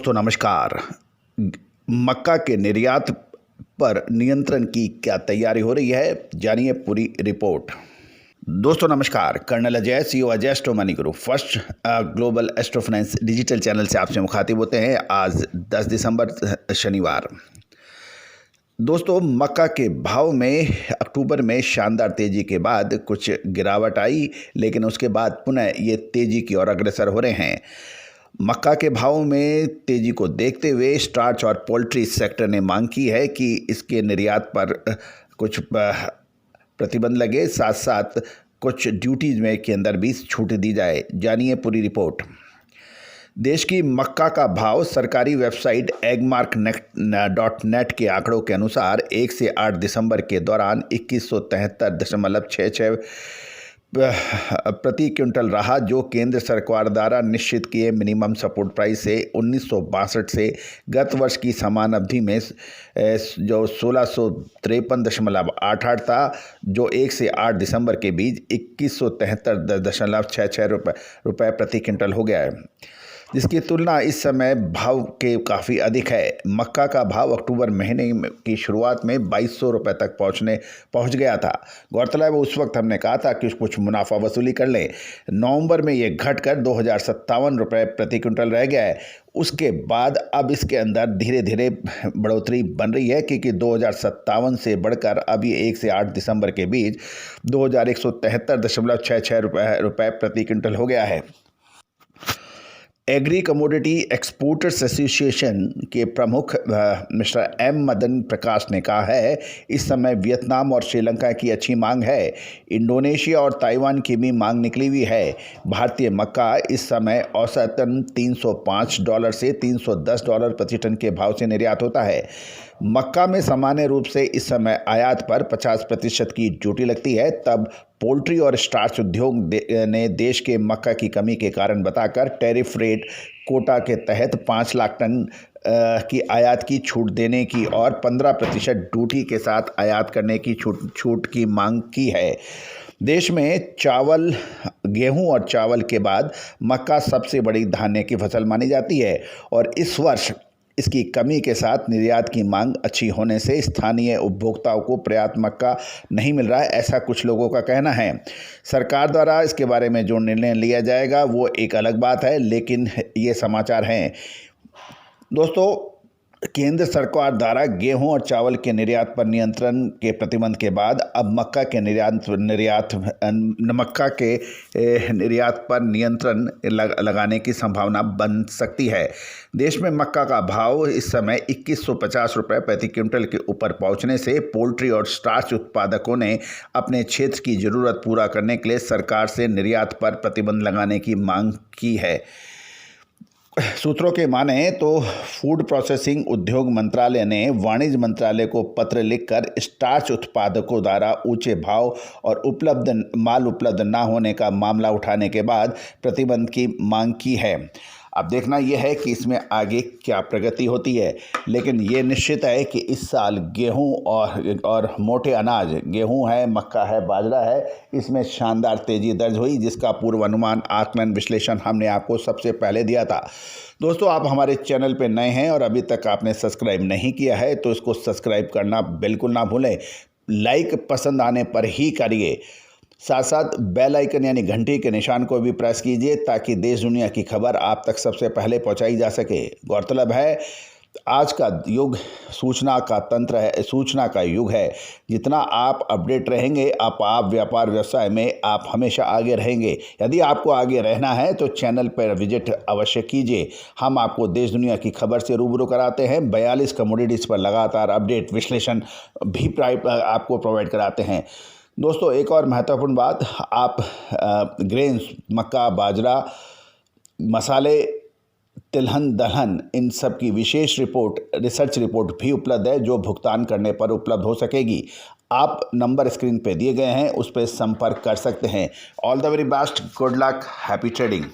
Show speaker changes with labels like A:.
A: दोस्तों नमस्कार। मक्का के निर्यात पर नियंत्रण की क्या तैयारी हो रही है, जानिए पूरी रिपोर्ट। दोस्तों नमस्कार। Colonel Ajay, CEO Ajay Astro Money Group first global Astro Finance digital channel से आपसे मुखातिब होते हैं। आज 10 दिसंबर शनिवार। दोस्तों मक्का के भाव में अक्टूबर में शानदार तेजी के बाद कुछ गिरावट आई, लेकिन उसके बाद पुनः ये तेजी की ओर अग्रसर हो रहे हैं। मक्का के भाव में तेजी को देखते हुए स्टार्च और पोल्ट्री सेक्टर ने मांग की है कि इसके निर्यात पर कुछ प्रतिबंध लगे, साथ साथ कुछ ड्यूटीज में के अंदर भी छूट दी जाए। जानिए पूरी रिपोर्ट। देश की मक्का का भाव सरकारी वेबसाइट agmarknet.net के आंकड़ों के अनुसार 1 से 8 दिसंबर के दौरान 2173.66 प्रति क्विंटल रहा, जो केंद्र सरकार द्वारा निश्चित किए मिनिमम सपोर्ट प्राइस से 1962 से गत वर्ष की समान अवधि में जो 1653.88 था, जो 1 से 8 दिसंबर के बीच 2173.66 रुपये प्रति क्विंटल हो गया है, जिसकी तुलना इस समय भाव के काफ़ी अधिक है। मक्का का भाव अक्टूबर महीने की शुरुआत में 2200 रुपये तक पहुंच गया था। गौरतलब है उस वक्त हमने कहा था कि कुछ मुनाफा वसूली कर लें। नवंबर में ये घटकर 2057 रुपये प्रति क्विंटल रह गया है। उसके बाद अब इसके अंदर धीरे धीरे बढ़ोतरी बन रही है, क्योंकि 2057 से बढ़कर अब ये 1 से 8 दिसंबर के बीच 2173.66 रुपये प्रति क्विंटल हो गया है। एग्री कमोडिटी एक्सपोर्टर्स एसोसिएशन के प्रमुख मिस्टर एम मदन प्रकाश ने कहा है, इस समय वियतनाम और श्रीलंका की अच्छी मांग है। इंडोनेशिया और ताइवान की भी मांग निकली हुई है। भारतीय मक्का इस समय औसतन $305 से $310 प्रति टन के भाव से निर्यात होता है। मक्का में सामान्य रूप से इस समय आयात पर 50% की ड्यूटी लगती है। तब पोल्ट्री और स्टार्च उद्योग ने देश के मक्का की कमी के कारण बताकर टैरिफ रेट कोटा के तहत 5 लाख टन की आयात की छूट देने की और 15% ड्यूटी के साथ आयात करने की छूट की मांग की है। देश में चावल, गेहूं और चावल के बाद मक्का सबसे बड़ी धान्य की फसल मानी जाती है, और इस वर्ष इसकी कमी के साथ निर्यात की मांग अच्छी होने से स्थानीय उपभोक्ताओं को पर्याप्त मक्का नहीं मिल रहा है, ऐसा कुछ लोगों का कहना है। सरकार द्वारा इसके बारे में जो निर्णय लिया जाएगा वो एक अलग बात है, लेकिन ये समाचार हैं। दोस्तों, केंद्र सरकार द्वारा गेहूं और चावल के निर्यात पर नियंत्रण के प्रतिबंध के बाद अब मक्का के निर्यात पर नियंत्रण लगाने की संभावना बन सकती है। देश में मक्का का भाव इस समय 2150 रुपये प्रति क्विंटल के ऊपर पहुंचने से पोल्ट्री और स्टार्च उत्पादकों ने अपने क्षेत्र की ज़रूरत पूरा करने के लिए सरकार से निर्यात पर प्रतिबंध लगाने की मांग की है। सूत्रों के माने तो फूड प्रोसेसिंग उद्योग मंत्रालय ने वाणिज्य मंत्रालय को पत्र लिखकर स्टार्च उत्पादकों द्वारा ऊंचे भाव और माल उपलब्ध न होने का मामला उठाने के बाद प्रतिबंध की मांग की है। अब देखना यह है कि इसमें आगे क्या प्रगति होती है, लेकिन ये निश्चित है कि इस साल गेहूं और मोटे अनाज, गेहूं है, मक्का है, बाजरा है, इसमें शानदार तेजी दर्ज हुई, जिसका पूर्वानुमान आकलन विश्लेषण हमने आपको सबसे पहले दिया था। दोस्तों, आप हमारे चैनल पर नए हैं और अभी तक आपने सब्सक्राइब नहीं किया है तो इसको सब्सक्राइब करना बिल्कुल ना भूलें। लाइक पसंद आने पर ही करिए, साथ साथ बेल आइकन यानी घंटी के निशान को भी प्रेस कीजिए, ताकि देश दुनिया की खबर आप तक सबसे पहले पहुंचाई जा सके। गौरतलब है आज का युग सूचना का तंत्र है, सूचना का युग है। जितना आप अपडेट रहेंगे, आप व्यापार व्यवसाय में आप हमेशा आगे रहेंगे। यदि आपको आगे रहना है तो चैनल पर विजिट अवश्य कीजिए। हम आपको देश दुनिया की खबर से रूबरू कराते हैं। 42 कमोडिटीज़ पर लगातार अपडेट विश्लेषण भी आपको प्रोवाइड कराते हैं। दोस्तों, एक और महत्वपूर्ण बात, आप ग्रेन्स, मक्का, बाजरा, मसाले, तिलहन, दलहन, इन सब की विशेष रिसर्च रिपोर्ट भी उपलब्ध है, जो भुगतान करने पर उपलब्ध हो सकेगी। आप नंबर स्क्रीन पे दिए गए हैं, उस पर संपर्क कर सकते हैं। All the very best, good luck, happy trading.